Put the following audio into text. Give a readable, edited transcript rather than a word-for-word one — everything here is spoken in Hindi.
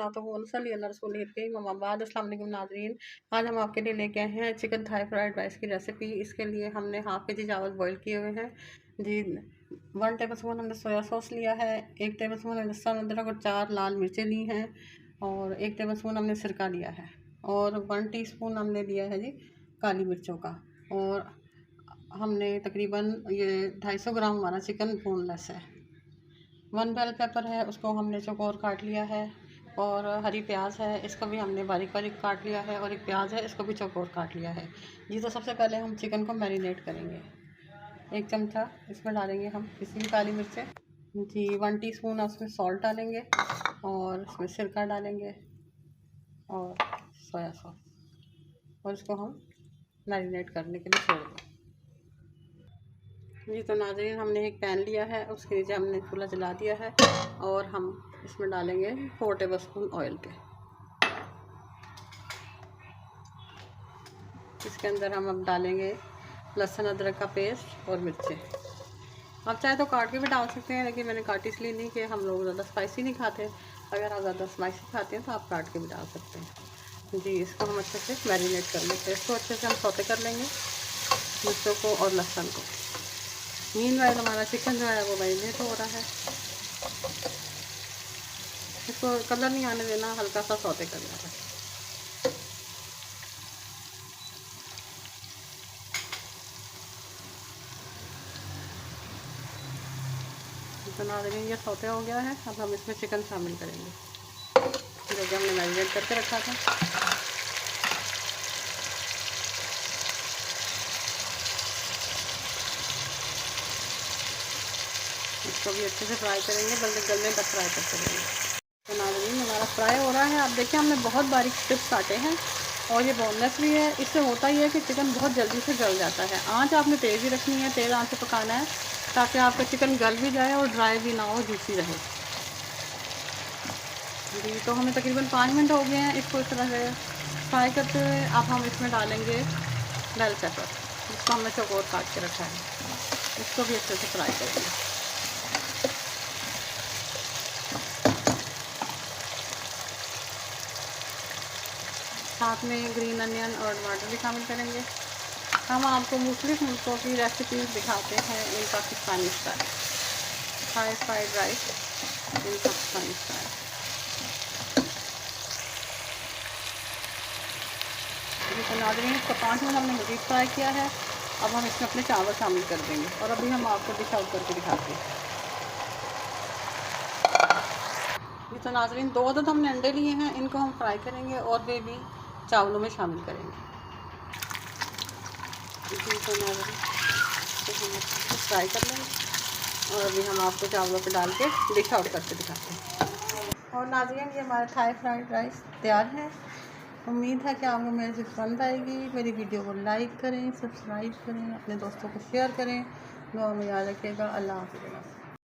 अस्सलाम वालेकुम नाज़रीन। आज हम आपके लिए लेके आए हैं चिकन थाई फ्राइड राइस की रेसिपी। इसके लिए हमने हाफ़ के जी चावल बॉईल किए हुए हैं जी। 1 टेबल स्पून हमने सोया सॉस लिया है, 1 टेबल स्पून लहसुन अदरक और 4 लाल मिर्चें ली हैं, और 1 टेबल स्पून हमने सिरका लिया है, और 1 टीस्पून हमने लिया है जी काली मिर्चों का। और हमने तकरीबन ये 250 ग्राम हमारा चिकन बोनलेस है। 1 बेल पेपर है, उसको हमने चौकोर काट लिया है, और हरी प्याज है, इसको भी हमने बारीक बारीक काट लिया है, और एक प्याज है, इसको भी चौकोर काट लिया है जी। तो सबसे पहले हम चिकन को मैरिनेट करेंगे। 1 चमचा इसमें डालेंगे हम पिसी हुई काली मिर्चें जी। 1 टीस्पून उसमें सॉल्ट डालेंगे, और इसमें सिरका डालेंगे और सोया सॉस, और इसको हम मैरिनेट करने के लिए छोड़ दें जी। तो नाज़रीन, हमने एक पैन लिया है, उसके नीचे हमने चूल्हा जला दिया है, और हम इसमें डालेंगे 4 टेबल स्पून ऑयल के। इसके अंदर हम अब डालेंगे लहसुन अदरक का पेस्ट और मिर्चें। आप चाहे तो काट के भी डाल सकते हैं, लेकिन मैंने काटी इसलिए नहीं कि हम लोग ज़्यादा स्पाइसी नहीं खाते। अगर आप ज़्यादा स्पाइसी खाते हैं तो आप काट के भी डाल सकते हैं जी। इसको हम अच्छे से मैरिनेट कर लेते हैं। इसको अच्छे से हम सौते कर लेंगे, मिर्चों को और लहसुन को। मीनवाइल हमारा चिकन जो है वो मैरिनेट हो रहा है। इसको कलर नहीं आने देना, हल्का सा सौते करना है। तो नाज़रीन, ये सौते हो गया है। अब हम इसमें चिकन शामिल करेंगे जो कि हमने मैरिनेट करके रखा था। इसको भी अच्छे से फ्राई करेंगे, बल्कि गलने तक फ्राई करते रहेंगे। तो नाज़रीन, हमारा फ्राई हो रहा है। आप देखिए, हमने बहुत बारीक स्ट्रिप्स काटे हैं, और ये बोनलेस भी है। इससे होता ही है कि चिकन बहुत जल्दी से गल जाता है। आँच आपने तेज़ ही रखनी है, तेज़ आँच से पकाना है, ताकि आपका चिकन गल भी जाए और ड्राई भी ना हो, जूसी रहे जी। तो हमें तकरीबन 5 मिनट हो गए हैं इसको इस तरह से फ्राई करते हुए। अब हम इसमें डालेंगे बेल पेपर, जिसको हमने चौकोर काट के रखा है। इसको भी अच्छे से फ्राई करेंगे। साथ में ग्रीन अनियन और टमाटर भी शामिल करेंगे। हम आपको मुख्तलिफ मुल्कों की रेसिपी दिखाते हैं in Pakistani style. Thai fried rice in Pakistani style. तो नाज़रीन, इसको 5 मिनट हमने मज़ीद फ्राई किया है। अब हम इसमें अपने चावल शामिल कर देंगे, और अभी हम आपको डिश आउट करके दिखाते हैं। तो नाज़रीन, 2 अदद हमने अंडे लिए हैं, इनको हम फ्राई करेंगे और वे भी चावलों में शामिल करेंगे जी। तो नाज़रीन, तो हम इसको फ्राई कर लेंगे, और अभी हम आपको चावलों पे डाल के डिश आउट करके दिखाते हैं। और नाज़रीन, ये हमारा थाई फ्राइड राइस तैयार है। उम्मीद है कि आपको मेरी रेसिपी पसंद आएगी। मेरी वीडियो को लाइक करें, सब्सक्राइब करें, अपने दोस्तों को शेयर करें। दुआ में याद रखिएगा। अल्लाह हाफ़िज़।